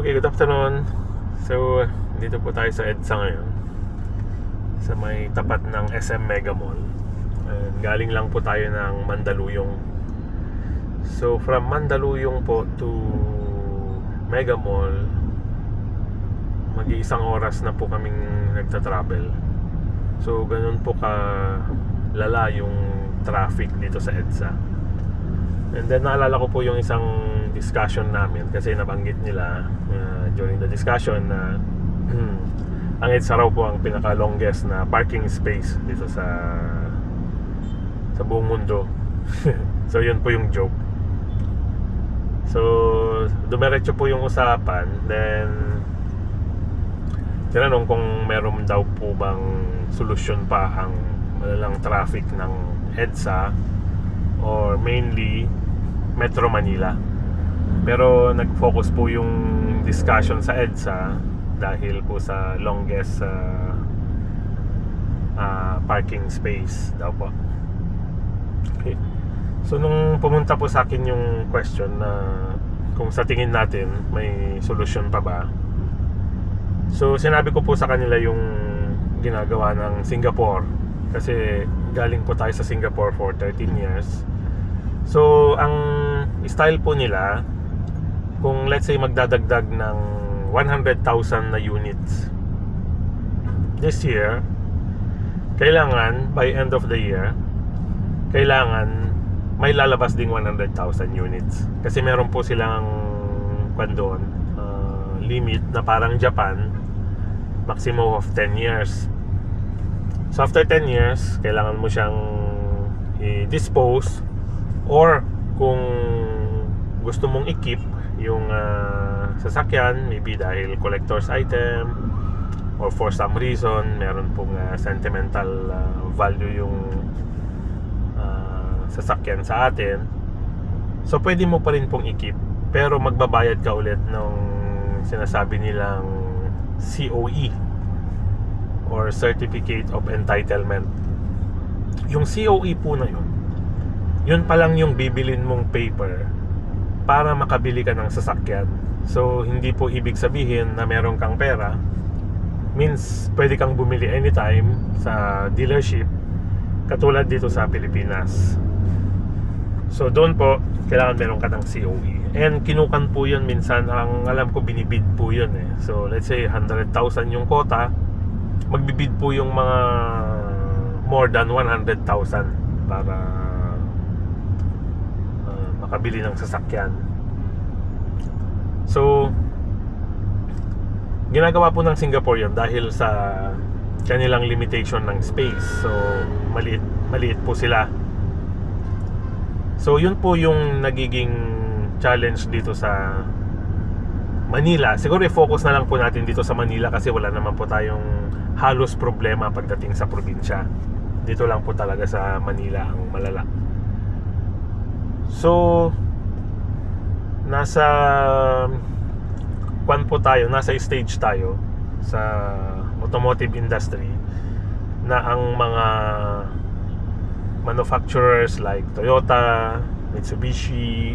Okay, good afternoon. So, dito po tayo sa EDSA ngayon, sa may tapat ng SM Mega Mall. And galing lang po tayo ng Mandaluyong. So, from Mandaluyong po to Mega Mall, mag-iisang oras na po kaming nagta-travel. So, ganun po ka lala yung traffic dito sa EDSA. And then naalala ko po yung isang discussion namin kasi nabanggit nila during the discussion na ang EDSA raw po ang pinaka-longest na parking space dito sa buong mundo. So yun po yung joke. So dumiretso po yung usapan. Then tinanong kung meron daw po bang solusyon pa ang malalang traffic ng EDSA or mainly Metro Manila. Pero nag-focus po yung discussion sa EDSA dahil po sa longest parking space daw po. Okay. So nung pumunta po sa akin yung question na kung sa tingin natin may solusyon pa ba, so sinabi ko po sa kanila yung ginagawa ng Singapore kasi galing po tayo sa Singapore for 13 years. So ang style po nila, kung let's say magdadagdag ng 100,000 na units this year, kailangan by end of the year kailangan may lalabas ding 100,000 units kasi meron po silang doon, limit na parang Japan, maximum of 10 years. So after 10 years kailangan mo siyang i-dispose, or kung gusto mong i-keep yung sasakyan, maybe dahil collector's item or for some reason meron pong sentimental value yung sasakyan sa atin, so pwede mo pa rin pong i-keep pero magbabayad ka ulit ng sinasabi nilang COE or Certificate of Entitlement. Yung COE po na yun pa lang yung bibilin mong paper para makabili ka ng sasakyan. So hindi po ibig sabihin na meron kang pera, means pwede kang bumili anytime sa dealership katulad dito sa Pilipinas. So doon po kailangan meron ka ng COE, and kinukan po yun minsan. Ang alam ko binibid po yun So let's say 100,000 yung quota, magbibid po yung mga more than 100,000 para makabili ng sasakyan. So ginagawa po ng Singapore yun dahil sa kanilang limitation ng space. So maliit po sila. So yun po yung nagiging challenge dito sa Manila. Siguro i-focus na lang po natin dito sa Manila kasi wala naman po tayong halos problema pagdating sa probinsya. Dito lang po talaga sa Manila ang malala. So nasa nasa stage tayo sa automotive industry na ang mga manufacturers like Toyota, Mitsubishi,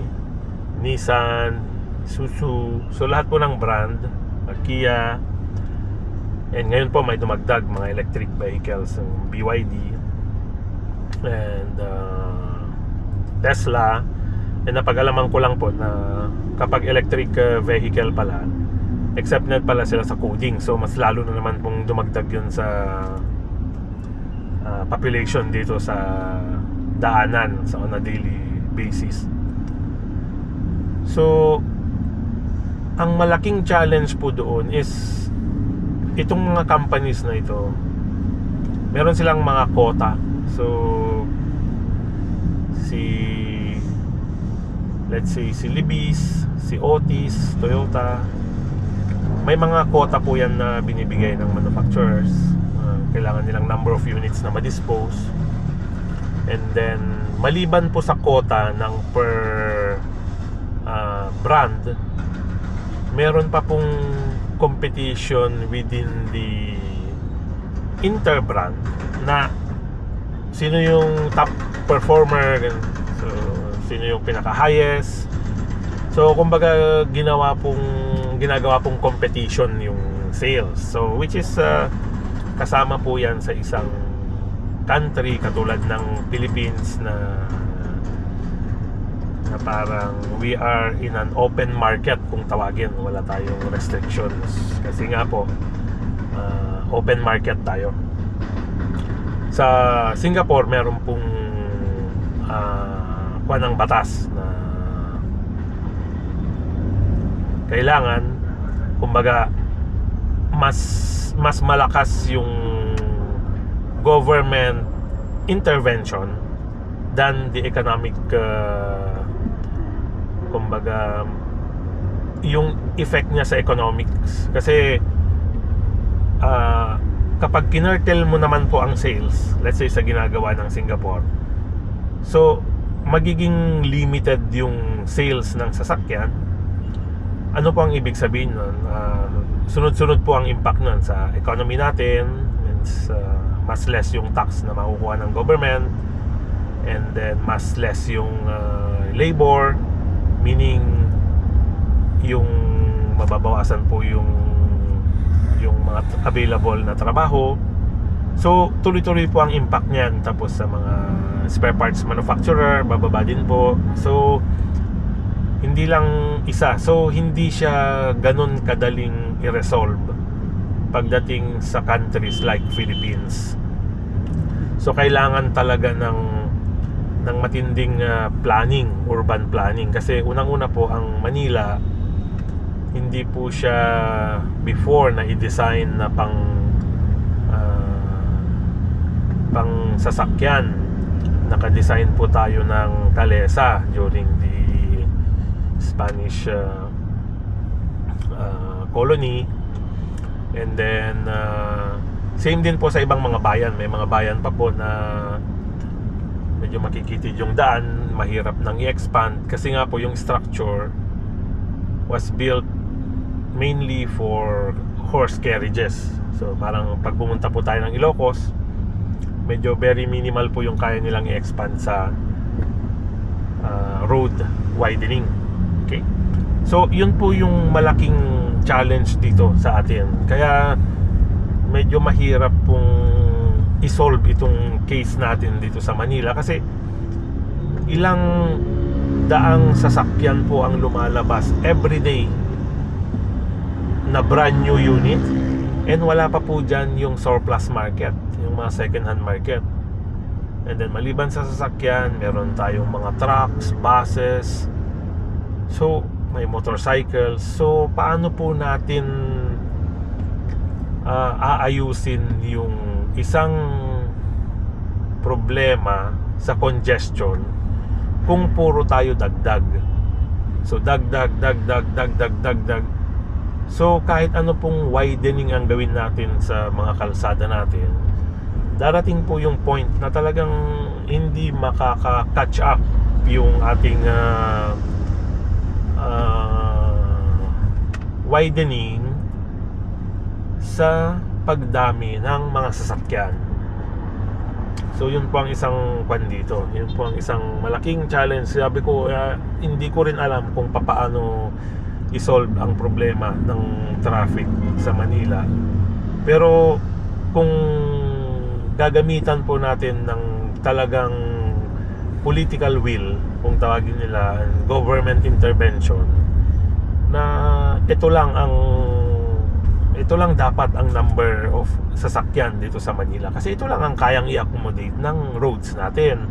Nissan, Isuzu, so lahat po ng brand, Kia, and ngayon po may dumagdag mga electric vehicles ng BYD and Tesla. And napag-alaman ko lang po na kapag electric vehicle pala, accepted pala sila sa coding. So mas lalo na naman pong dumagdag yun sa population dito sa daanan sa on a daily basis. So ang malaking challenge po doon is itong mga companies na ito, meron silang mga quota. So let's say si Libis, si Otis, Toyota, may mga quota po yan na binibigay ng manufacturers. Kailangan nilang number of units na ma-dispose. And then maliban po sa quota ng per brand, meron pa pong competition within the interbrand na sino yung top performer, so sino yung pinaka highest. So kumbaga ginawa pong ang ginagawa pong competition yung sales. So which is kasama po yan sa isang country katulad ng Philippines na parang we are in an open market kung tawagin, wala tayong restrictions kasi nga po open market tayo. Sa Singapore meron pong ng batas na kailangan, kumbaga, mas malakas yung government intervention than the economic kumbaga yung effect niya sa economics. Kasi kapag kinurtail mo naman po ang sales, let's say sa ginagawa ng Singapore, so magiging limited yung sales ng sasakyan. Ano po ang ibig sabihin nun? Sunod-sunod po ang impact nun sa economy natin. Means mas less yung tax na makukuha ng government, and then mas less yung labor, meaning yung mababawasan po yung mga available na trabaho. So tuloy-tuloy po ang impact niyan. Tapos sa mga spare parts manufacturer, bababa din po. So hindi lang isa. So hindi siya ganun kadaling i-resolve pagdating sa countries like Philippines. So kailangan talaga ng matinding planning, urban planning, kasi unang-una po ang Manila hindi po siya before na i-design na pang sasakyan. Naka-design po tayo ng kalesa during the Spanish colony, and then same din po sa ibang mga bayan. May mga bayan pa po na medyo makikitid yung daan, mahirap nang i-expand kasi nga po yung structure was built mainly for horse carriages. So parang pag pumunta po tayo ng Ilocos, medyo very minimal po yung kaya nilang i-expand sa road widening. Okay? So yun po yung malaking challenge dito sa atin. Kaya medyo mahirap pong i-solve itong case natin dito sa Manila kasi ilang daang sasakyan po ang lumalabas everyday na brand new unit, and wala pa po dyan yung surplus market, yung mga second hand market. And then maliban sa sasakyan, meron tayong mga trucks, buses, so may motorcycles. So paano po natin aayusin yung isang problema sa congestion kung puro tayo dagdag? So dagdag. So kahit ano pong widening ang gawin natin sa mga kalsada natin, darating po yung point na talagang hindi makaka-catch up yung ating widening sa pagdami ng mga sasakyan. So yun po ang isang kwan dito. Yun po ang isang malaking challenge. Sabi ko, hindi ko rin alam kung paano i-solve ang problema ng traffic sa Manila. Pero kung gagamitan po natin ng talagang political will, kung tawagin nila government intervention, na ito lang dapat ang number of sasakyan dito sa Manila, kasi ito lang ang kayang i-accommodate ng roads natin.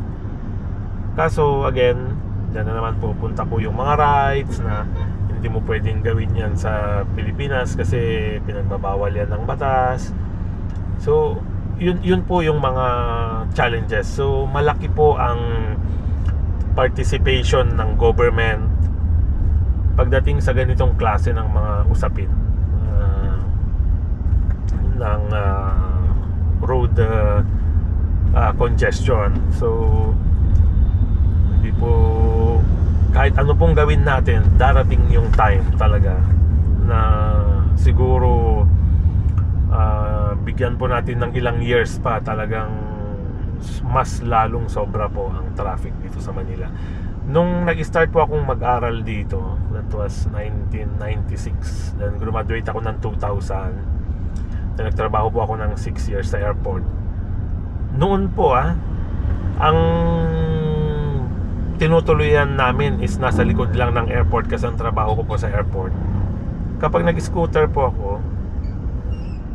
Kaso again, dyan na naman pupunta po yung mga rights na hindi mo pwedeng gawin yan sa Pilipinas kasi pinagbabawal yan ng batas. So yun po yung mga challenges. So malaki po ang participation ng government pagdating sa ganitong klase ng mga usapin ng road congestion. So hindi po, kahit ano pong gawin natin, darating yung time talaga na siguro bigyan po natin ng ilang years pa, talagang mas lalong sobra po ang traffic dito sa Manila. Nung nag-start po akong mag-aral dito, that was 1996. Then graduate ako ng 2000. Then nagtrabaho po ako ng 6 years sa airport. Noon po ang tinutuluyan namin is nasa likod lang ng airport kasi ang trabaho ko po sa airport. Kapag nag-scooter po ako,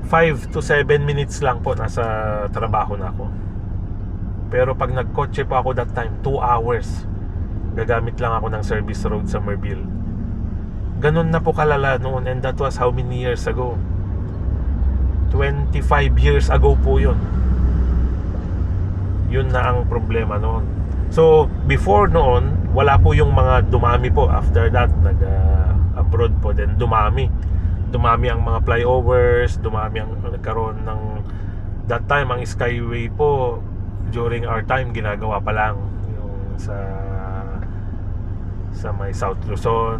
5 to 7 minutes lang po nasa trabaho na ako. Pero pag nagkotse po ako that time, 2 hours. Gagamit lang ako ng service road sa Merville. Ganun na po kalala noon, and that was how many years ago? 25 years ago po yun. Yun na ang problema noon. So before noon, wala po yung mga dumami po. After that, nag-abroad po, then dumami ang mga flyovers, dumami ang nagkaroon ng, that time ang Skyway po during our time ginagawa pa lang yung sa may South Luzon.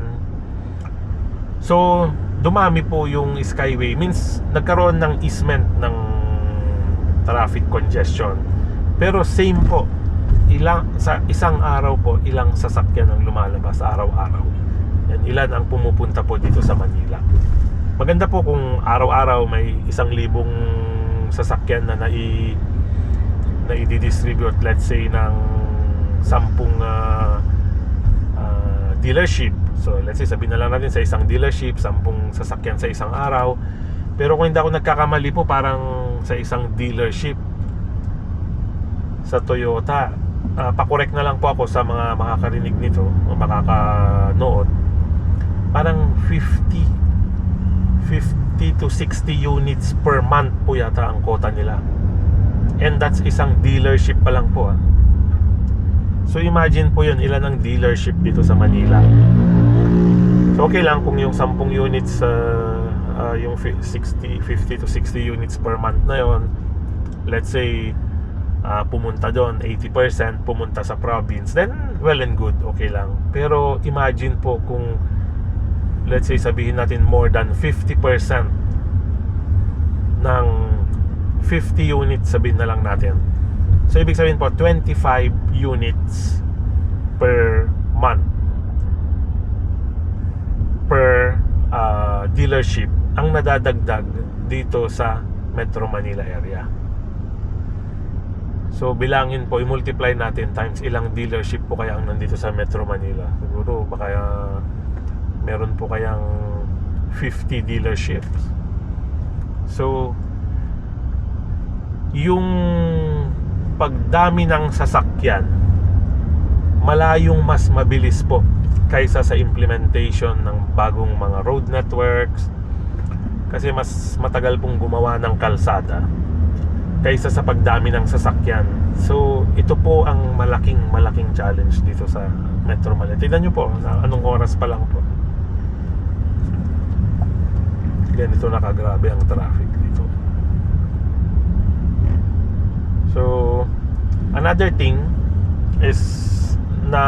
So dumami po yung Skyway, means nagkaroon ng easement ng traffic congestion. Pero same po, sa isang araw po, ilang sasakyan ang lumalabas araw-araw. And ilan ang pumupunta po dito sa Manila. Maganda po kung araw-araw may 1,000 sasakyan na i-distribute, let's say, ng 10 dealership. So let's say, sabihin na lang natin sa isang dealership 10 sasakyan sa isang araw. Pero kung hindi ako nagkakamali po, parang sa isang dealership sa Toyota, pakorek na lang po ako sa mga makakarinig nito o makakanood, parang 50 to 60 units per month po yata ang quota nila. And that's isang dealership pa lang po. So imagine po yun, ilan ang dealership dito sa Manila. So okay lang kung yung 10 units, yung 50 to 60 units per month na yon, let's say pumunta doon 80% pumunta sa province, then well and good, okay lang. Pero imagine po kung, let's say, sabihin natin more than 50% ng 50 units, sabihin na lang natin. So ibig sabihin po 25 units per month per dealership ang nadadagdag dito sa Metro Manila area. So bilangin po, i-multiply natin times ilang dealership po kaya ang nandito sa Metro Manila. Siguro baka meron po kayang 50 dealerships. So yung pagdami ng sasakyan, malayong mas mabilis po kaysa sa implementation ng bagong mga road networks, kasi mas matagal pong gumawa ng kalsada kaysa sa pagdami ng sasakyan. So ito po ang malaking challenge dito sa Metro Manila. Tignan nyo po, anong oras pa lang po, ganito na kagrabe ang traffic dito. So another thing is na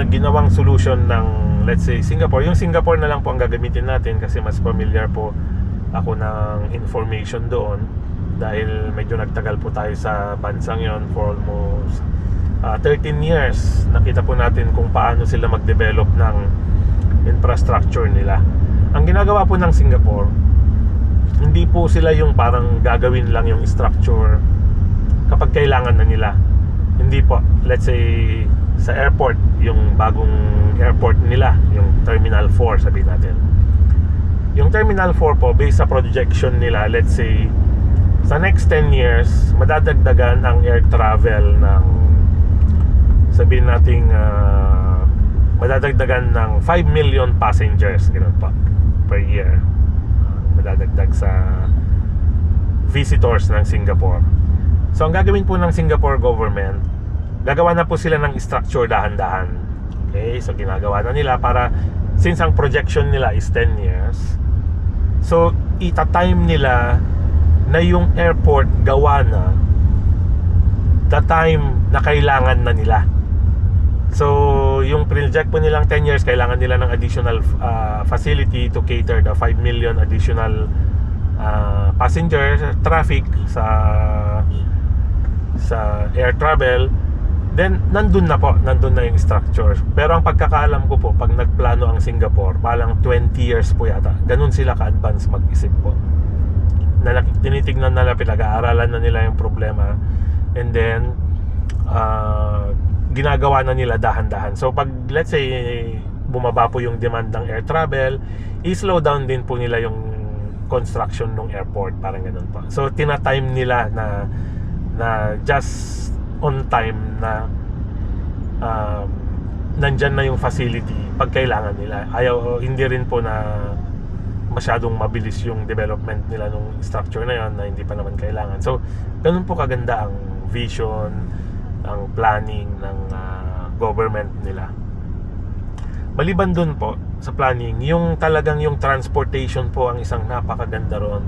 ginawang solution ng, let's say, Singapore. Yung Singapore na lang po ang gagamitin natin kasi mas familiar po ako ng information doon, dahil medyo nagtagal po tayo sa bansang yon for almost 13 years. Nakita po natin kung paano sila mag-develop ng infrastructure nila. Ang ginagawa po ng Singapore, hindi po sila yung parang gagawin lang yung structure kapag kailangan na nila. Hindi po. Let's say sa airport, yung bagong airport nila, yung Terminal 4 sabihin natin. Yung Terminal 4 po, based sa projection nila, let's say sa next 10 years, madadagdagan ang air travel ng, sabihin natin, madadagdagan ng 5 million passengers, ganun pa, per year. Madadagdag sa visitors ng Singapore. So ang gagawin po ng Singapore government, gagawa na po sila ng structure dahan-dahan. Okay, so ginagawa na nila para, since ang projection nila is 10 years, so ita-time nila na yung airport gawa na the time na kailangan na nila. So yung project po nilang 10 years, kailangan nila ng additional facility to cater the 5 million additional passenger traffic sa air travel. Then nandun na yung structure. Pero ang pagkakaalam ko po, pag nagplano ang Singapore, palang 20 years po yata, ganun sila ka-advance mag-isip po. Tinitignan nila, pinag-aaralan na nila yung problema, and then ginagawa na nila dahan-dahan. So pag let's say bumaba po yung demand ng air travel, i-slow down din po nila yung construction ng airport, parang ganun po. So tina-time nila na just on time na nandyan na yung facility pag kailangan nila. Hindi rin po na masyadong mabilis yung development nila nung structure na yun na hindi pa naman kailangan. So ganun po kaganda ang vision, ang planning ng government nila. Maliban dun po sa planning, yung talagang yung transportation po ang isang napakaganda ron.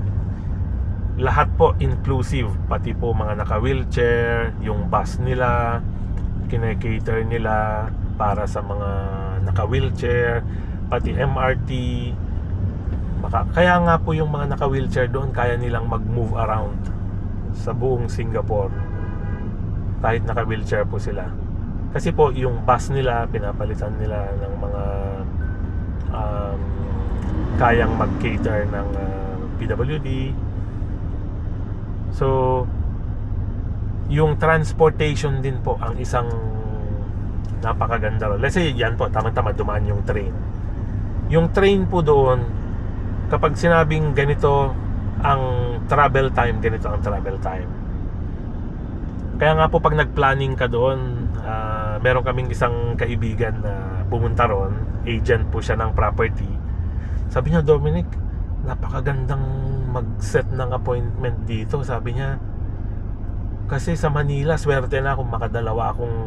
Lahat po inclusive, pati po mga naka-wheelchair, yung bus nila, kine-cater nila para sa mga naka-wheelchair, pati MRT. Kaya nga po yung mga naka-wheelchair doon, kaya nilang mag-move around sa buong Singapore kahit naka-wheelchair po sila. Kasi po yung bus nila, pinapalitan nila ng mga kayang mag-cater ng PWD. So yung transportation din po ang isang napakaganda. Let's say yan po, tama-tama dumaan yung train. Yung train po doon, kapag sinabing ganito ang travel time, ganito ang travel time. Kaya nga po pag nag-planning ka doon, meron kaming isang kaibigan na pumunta ron, agent po siya ng property. Sabi niya, Dominic, napakagandang mag-set ng appointment dito. Sabi niya, kasi sa Manila, swerte na kung makadalawa akong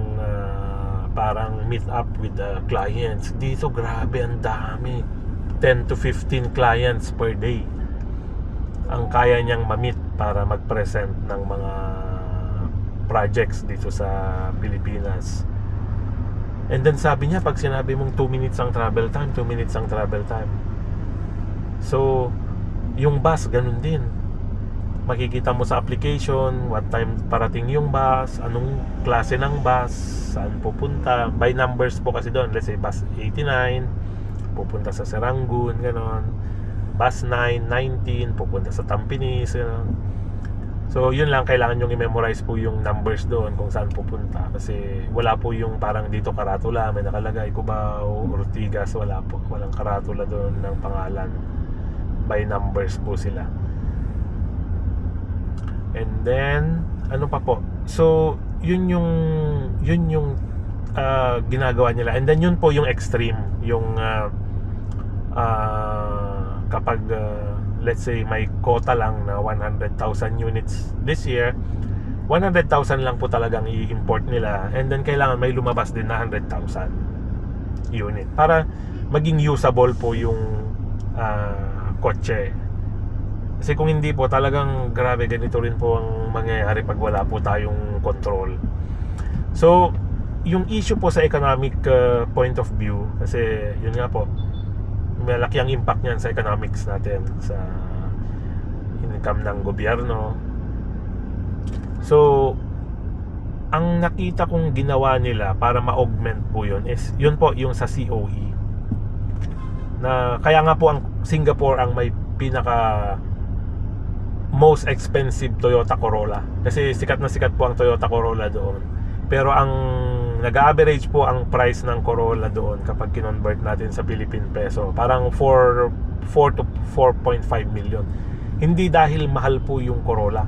parang meet up with the clients. Dito, grabe, ang dami. 10 to 15 clients per day ang kaya niyang ma-meet para mag-present ng mga projects dito sa Pilipinas. And then sabi niya, pag sinabi mong 2 minutes ang travel time, 2 minutes ang travel time. So yung bus, ganun din. Makikita mo sa application what time parating yung bus, anong klase ng bus, saan pupunta, by numbers po kasi doon. Let's say bus 89 pupunta sa Serangoon, gano'n. Bus 919 pupunta sa Tampines, gano'n. So yun lang, kailangan yung i-memorize po yung numbers doon kung saan pupunta, kasi wala po yung parang dito karatula may nakalagay Cubao, Ortigas, wala po, walang karatula doon ng pangalan. By numbers po sila. And then ano pa po, so yun yung ginagawa nila. And then yun po yung extreme, yung kapag let's say may quota lang na 100,000 units this year, 100,000 lang po talagang i-import nila, and then kailangan may lumabas din na 100,000 unit para maging usable po yung kotse. Kasi kung hindi po, talagang grabe, ganito rin po ang mangyayari pag wala po tayong control. So yung issue po sa economic point of view, kasi yun nga po, malaki ang impact niyan sa economics natin, sa income ng gobyerno. So ang nakita kong ginawa nila para ma-augment po yun is yun po, yung sa COE, na kaya nga po ang Singapore ang may pinaka most expensive Toyota Corolla, kasi sikat na sikat po ang Toyota Corolla doon. Pero ang nag-average po ang price ng Corolla doon kapag kinonvert natin sa Philippine peso, parang 4 to 4.5 million. Hindi dahil mahal po yung Corolla,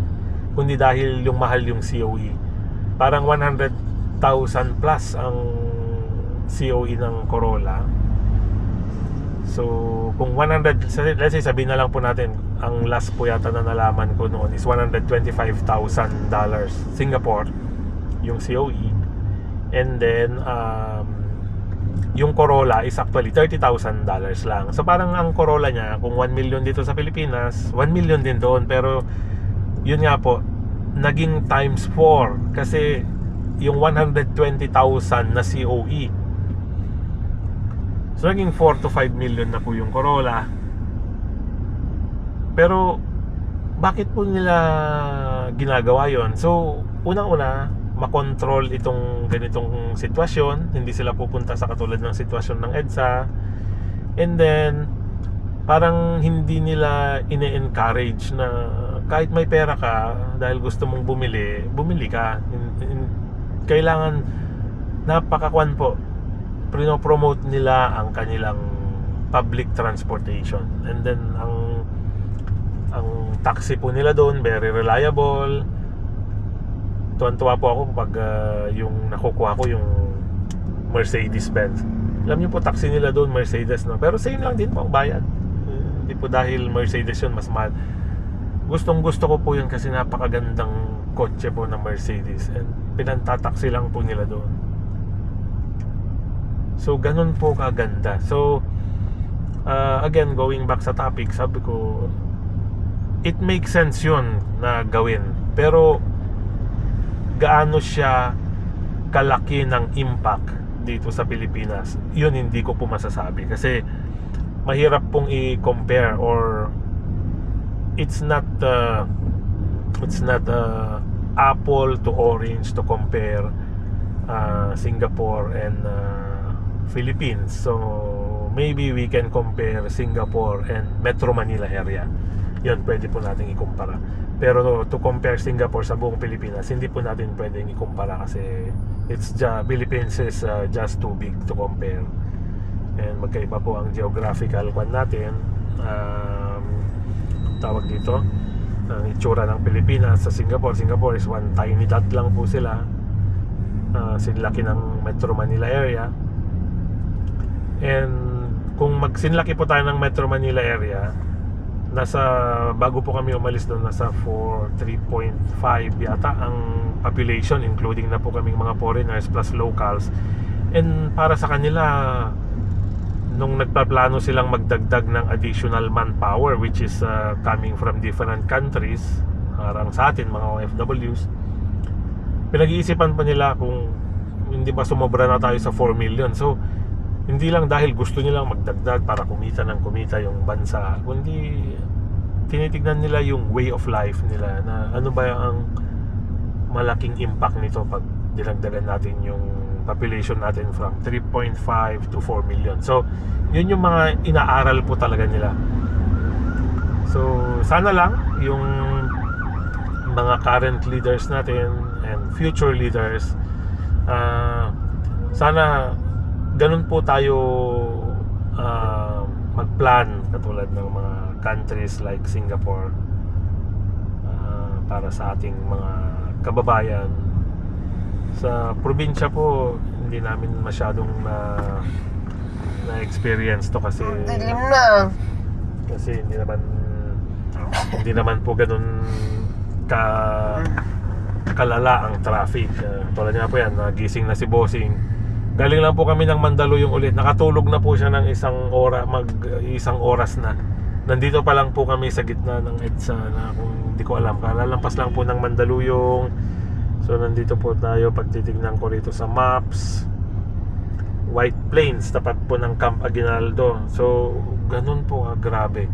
kundi dahil yung mahal yung COE. Parang 100,000 plus ang COE ng Corolla. So kung 100, let's say sabihin na lang po natin, ang last po yata na nalaman ko noon is $125,000 Singapore yung COE. And then yung Corolla is actually $30,000 lang. So parang ang Corolla niya, kung 1 million dito sa Pilipinas, 1 million din doon. Pero yun nga po, naging times 4, kasi yung 120,000 na COE, so naging 4 to 5 million na po yung Corolla. Pero bakit po nila ginagawa yon? So unang-una, makontrol itong ganitong sitwasyon, hindi sila pupunta sa katulad ng sitwasyon ng EDSA. And then parang hindi nila ine-encourage na kahit may pera ka, dahil gusto mong bumili ka. Kailangan, napakakuan po, pinopromote nila ang kanilang public transportation. And then ang taxi po nila doon very reliable. Tuwan-tuwa po ako pag yung nakukuha ko yung Mercedes-Benz. Alam niyo po, taxi nila doon Mercedes, no? Pero same lang din po ang bayad. Hindi po dahil Mercedes yun mas mahal. Gustong gusto ko po yun kasi napakagandang kotse po ng Mercedes, and pinantataksi lang po nila doon. So ganun po kaganda. So again, going back sa topic, sabi ko it makes sense yun na gawin, pero gaano siya kalaki ng impact dito sa Pilipinas, yun hindi ko po masasabi, kasi mahirap pong i-compare, or it's not apple to orange to compare Singapore and Philippines. So maybe we can compare Singapore and Metro Manila area. Yun, pwede po natin ikumpara. Pero to compare Singapore sa buong Pilipinas, hindi po natin pwedeng ikumpara kasi Philippines is just too big to compare. And magkaiba po ang geographical kwan natin. Tawag dito, ang itsura ng Pilipinas sa Singapore. Singapore is one tiny dot lang po sila. Sinlaki ng Metro Manila area. And kung sinlaki po tayo ng Metro Manila area, bago po kami umalis doon, nasa 3.5 yata ang population, including na po kaming mga foreigners plus locals. And para sa kanila, nung nagpaplano silang magdagdag ng additional manpower, which is coming from different countries, parang sa atin mga OFWs, pinag-iisipan pa nila kung hindi ba sumobra na tayo sa 4 million. So hindi lang dahil gusto nilang magdagdag para kumita yung bansa, kundi tinitignan nila yung way of life nila, na ano ba ang malaking impact nito pag dinagdagan natin yung population natin from 3.5 to 4 million. So yun yung mga inaaral po talaga nila. So sana lang yung mga current leaders natin and future leaders, sana ganun po tayo magplan katulad ng mga countries like Singapore, para sa ating mga kababayan. Sa probinsya po, hindi namin masyadong na-experience to kasi hindi naman po ganun kalala ang traffic. Tulad nga po yan, nagising na si Bossing, galing lang po kami ng Mandaluyong ulit, nakatulog na po siya ng isang oras na. Nandito pa lang po kami sa gitna ng EDSA, na kung hindi ko alam, kalalampas lang po ng Mandaluyong. So nandito po tayo, pag titignan ko rito sa maps, White Plains, tapat po ng Camp Aguinaldo. So ganun po, grabe.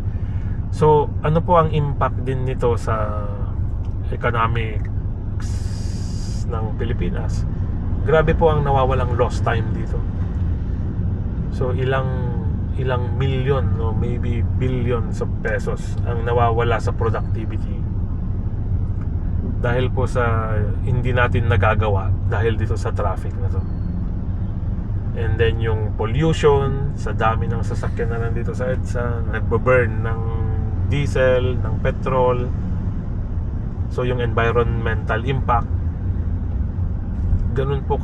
So ano po ang impact din nito sa economics ng Pilipinas? Grabe po ang nawawalang lost time dito. So ilang million, no, maybe billions of pesos ang nawawala sa productivity dahil po sa hindi natin nagagawa dahil dito sa traffic na to. And then yung pollution, sa dami ng sasakyan na nandito sa EDSA, nagbo-burn ng diesel, ng petrol. So yung environmental impact, ganun po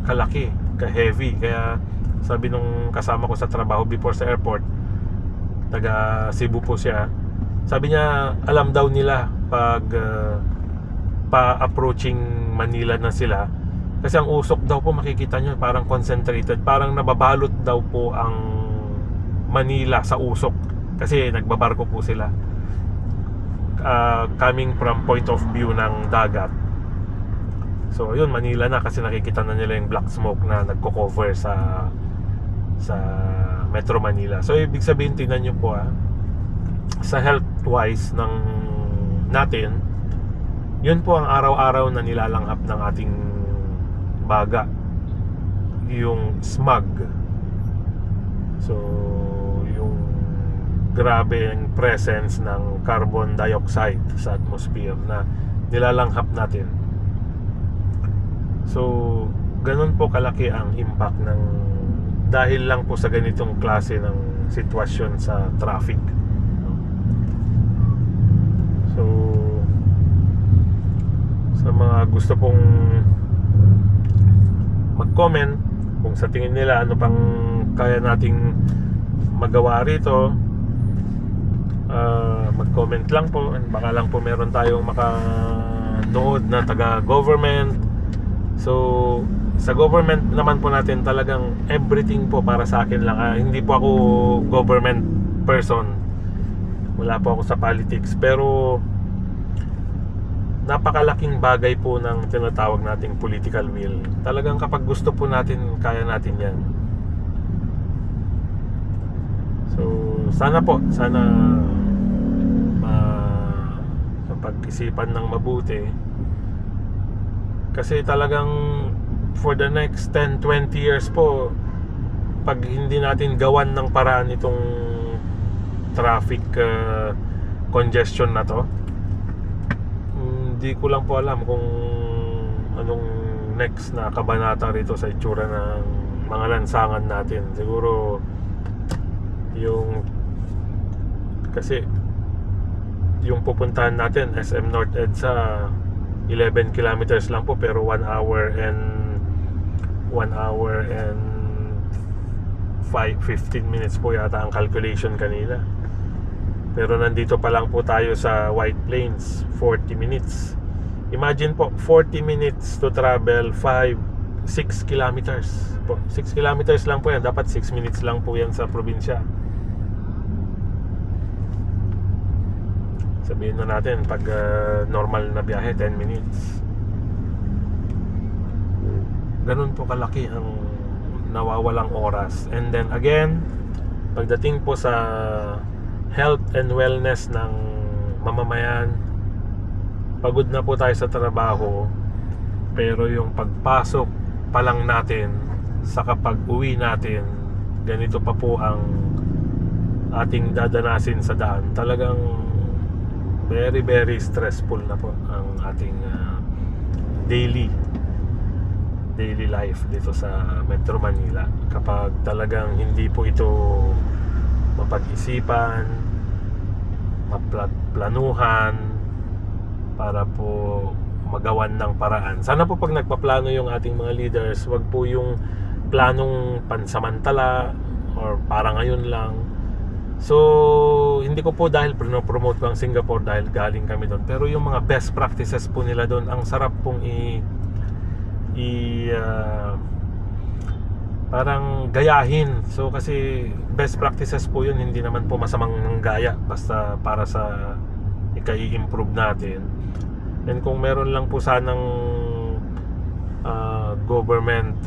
kalaki, ka-heavy. Kaya sabi nung kasama ko sa trabaho before sa airport, taga Cebu po siya, sabi niya alam daw nila pag pa-approaching Manila na sila, kasi ang usok daw po makikita nyo parang concentrated, parang nababalot daw po ang Manila sa usok kasi nagbabarko po sila coming from point of view ng dagat. So yun, Manila na, kasi nakikita na nila yung black smoke na nagko-cover sa Metro Manila. So ibig sabihin, tingnan nyo po sa health wise ng natin, Yun po ang araw-araw na nilalanghap ng ating baga, yung smog. So yung grabe ang presence ng carbon dioxide sa atmosphere na nilalanghap natin. So ganun po kalaki ang impact ng dahil lang po sa ganitong klase ng sitwasyon sa traffic. So sa mga gusto pong mag-comment kung sa tingin nila ano pang kaya nating magawa rito, mag-comment lang po. Baka lang po meron tayong makanood na taga-government. So sa government naman po natin, talagang everything po para sa akin lang. Hindi po ako government person, wala po ako sa politics, pero napakalaking bagay po ng tinatawag nating political will. Talagang kapag gusto po natin, kaya natin yan. So sana mapag-isipan ng mabuti, kasi talagang for the next 10-20 years po, pag hindi natin gawan ng paraan itong traffic congestion na to, hindi ko lang po alam kung anong next na kabanata rito sa itsura ng mga lansangan natin. Siguro yung, kasi yung pupuntahan natin SM North EDSA 11 kilometers lang po, pero 1 hour and 15 minutes po yata ang calculation kanina. Pero nandito pa lang po tayo sa White Plains, 40 minutes. Imagine po, 40 minutes to travel 6 kilometers po. 6 kilometers lang po yan. Dapat 6 minutes lang po yan sa probinsya. Sabihin na natin pag normal na biyahe 10 minutes. Ganun po kalaki ang nawawalang oras. And then again, pagdating po sa health and wellness ng mamamayan, pagod na po tayo sa trabaho, pero yung pagpasok pa lang natin sa kapag uwi natin, ganito pa po ang ating dadanasin sa daan. Talagang very very stressful na po ang ating daily life dito sa Metro Manila kapag talagang hindi po ito mapag-isipan, maplanuhan para po magawan ng paraan. Sana po pag nagpaplano yung ating mga leaders, wag po yung planong pansamantala or para ngayon lang. So hindi ko po dahil promote ko ang Singapore dahil galing kami doon, pero yung mga best practices po nila doon, ang sarap pong parang gayahin. So kasi best practices po yun, hindi naman po masamang gaya, basta para sa i-improve natin. And kung meron lang po sanang government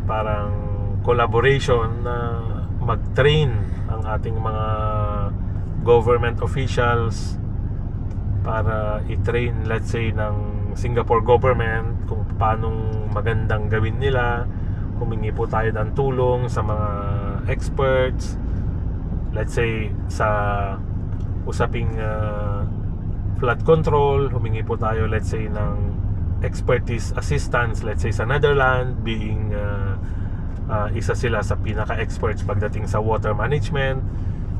parang collaboration na mag-train ang ating mga government officials para i-train, let's say, ng Singapore government kung paanong magandang gawin nila. Humingi po tayo ng tulong sa mga experts, let's say sa usaping flood control. Humingi po tayo, let's say, ng expertise assistance, let's say sa Netherlands, being isa sila sa pinaka-experts pagdating sa water management.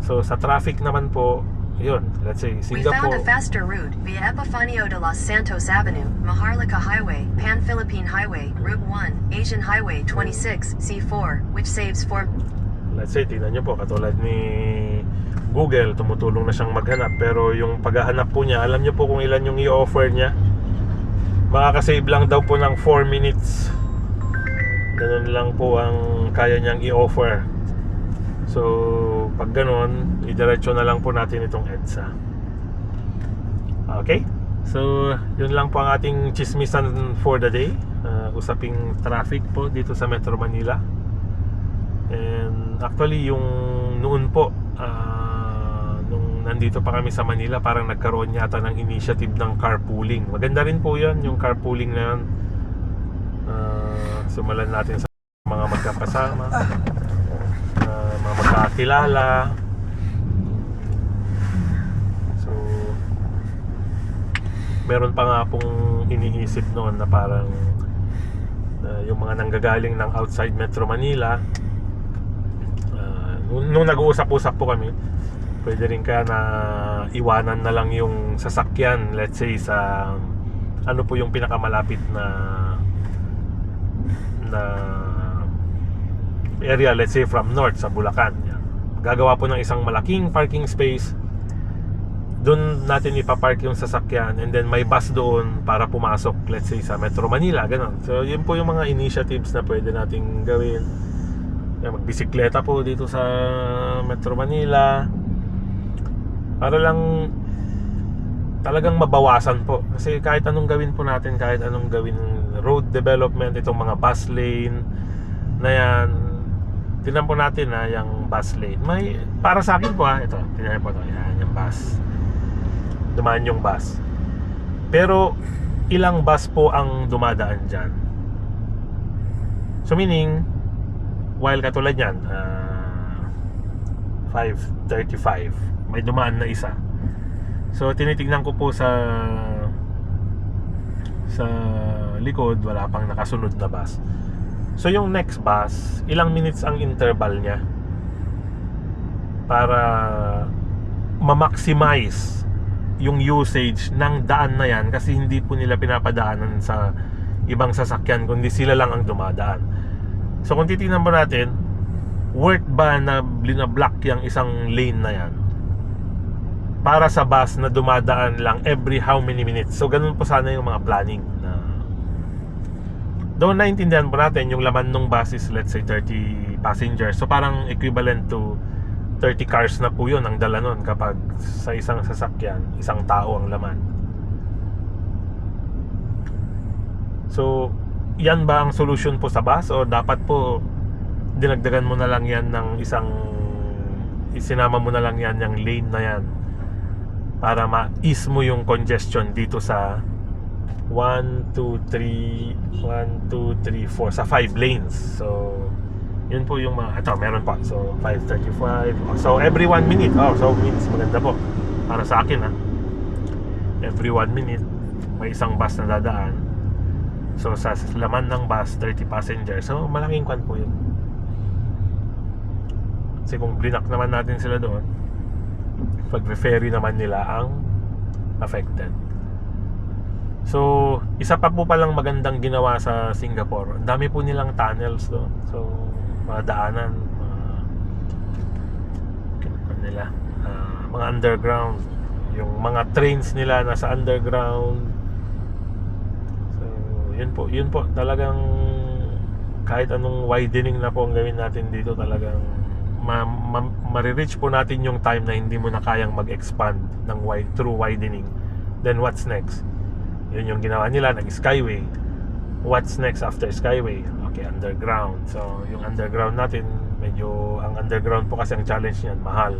So sa traffic naman po, yun, let's say Singapore. We found a faster route via Epifanio de los Santos Avenue, Maharlika Highway, Pan-Philippine Highway, Route 1, Asian Highway 26, C4, which saves 4. Let's say, tingnan nyo po, katulad ni Google, tumutulong na siyang maghanap, pero yung paghahanap po niya, alam nyo po kung ilan yung i-offer niya? Makakasave lang daw po ng 4 minutes. Ganun lang po ang kaya niyang i-offer. So pag ganun, idiretso na lang po natin itong EDSA. Okay, so yun lang po ang ating chismisan for the day. Usaping traffic po dito sa Metro Manila. And actually yung noon po, nung nandito pa kami sa Manila, parang nagkaroon yata ng initiative ng carpooling. Maganda rin po yan, yung carpooling na yan. Simulan natin sa mga magkakasama, mga magkakilala. So meron pa nga pong iniisip noon na parang yung mga nanggagaling ng outside Metro Manila, nung nag-uusap-usap po kami, pwede rin kaya na iwanan na lang yung sasakyan, let's say sa ano po yung pinakamalapit na area, let's say from north sa Bulacan. Yan. Gagawa po ng isang malaking parking space, doon natin ipapark yung sasakyan, and then may bus doon para pumasok, let's say sa Metro Manila, ganun. So yun po yung mga initiatives na pwede nating gawin. Yan, magbisikleta po dito sa Metro Manila para lang talagang mabawasan po, kasi kahit anong gawin po natin, kahit anong gawin road development, itong mga bus lane na yan, tingnan po natin na yung bus lane, may, para sa akin po ito, tingnan po ito, yan yung bus, dumaan yung bus, pero ilang bus po ang dumadaan dyan. So meaning, while katulad yan 5:35 may dumaan na isa, so tinitignan ko po sa likod, wala pang nakasunod na bus. So yung next bus, ilang minutes ang interval niya para ma-maximize yung usage ng daan na yan, kasi hindi po nila pinapadaanan sa ibang sasakyan, kundi sila lang ang dumadaan. So kung titingnan po natin, worth ba na binablock yung isang lane na yan para sa bus na dumadaan lang every how many minutes? So ganun po sana yung mga planning na, doon naintindihan po natin yung laman ng bus is let's say 30 passengers, so parang equivalent to 30 cars na po yun ang dala nun kapag sa isang sasakyan isang tao ang laman. So yan ba ang solution po sa bus, o dapat po dinagdagan mo na lang yan ng isinama mo na lang yan yung lane na yan para ma-ease mo yung congestion dito sa 1, 2, 3 4 sa 5 lanes. So yun po yung mga, ito meron pa, so 5:35, so every 1 minute, so means maganda po para sa akin every 1 minute may isang bus na dadaan. So sa laman ng bus 30 passengers, so malaking kwan po yun. Kasi kung blinak naman natin sila doon, pag-referry naman nila ang affected. So isa pa po palang magandang ginawa sa Singapore, ang dami po nilang tunnels doon. So mga daanan, mga underground, yung mga trains nila nasa underground. So yun po talagang kahit anong widening na po ang gawin natin dito, talagang ma-reach po natin yung time na hindi mo na kayang mag-expand ng through widening. Then what's next? Yun yung ginawa nila, nag-skyway. What's next after skyway? Okay, underground. So yung underground natin, medyo ang underground po kasi ang challenge niyan, mahal,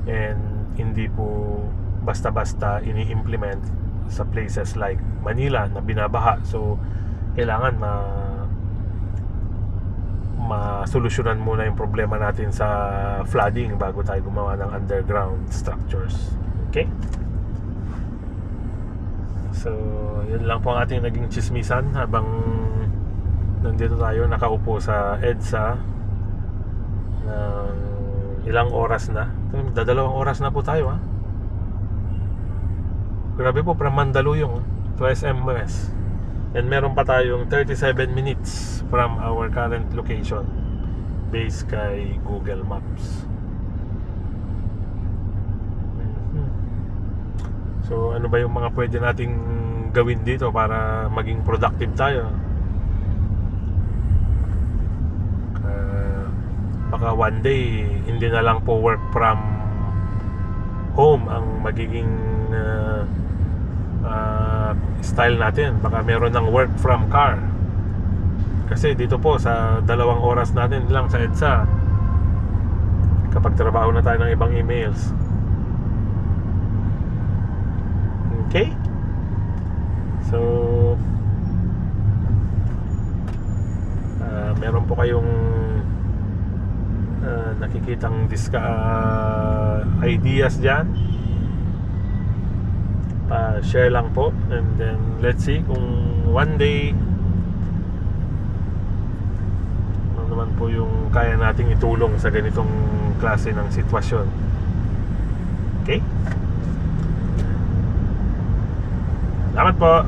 and hindi po basta-basta ini-implement sa places like Manila na binabaha. So kailangan masolusyonan muna yung problema natin sa flooding bago tayo gumawa ng underground structures. Okay? So yun lang po ang ating naging chismisan habang nandito tayo nakaupo sa EDSA ng ilang oras na. Dadalawang oras na po tayo Grabe po, from Mandaluyong to SM West. And meron pa tayong 37 minutes from our current location based kay Google Maps. So ano ba yung mga pwede nating gawin dito para maging productive tayo? Baka one day hindi na lang po work from home ang magiging style natin. Baka meron ng work from car, kasi dito po sa 2 oras natin lang sa EDSA, kapag trabaho na tayo ng ibang emails, Okay? So meron po kayong nakikitang ideas dyan, share lang po, and then let's see kung one day ano naman po yung kaya nating itulong sa ganitong klase ng sitwasyon. Okay? Salamat po.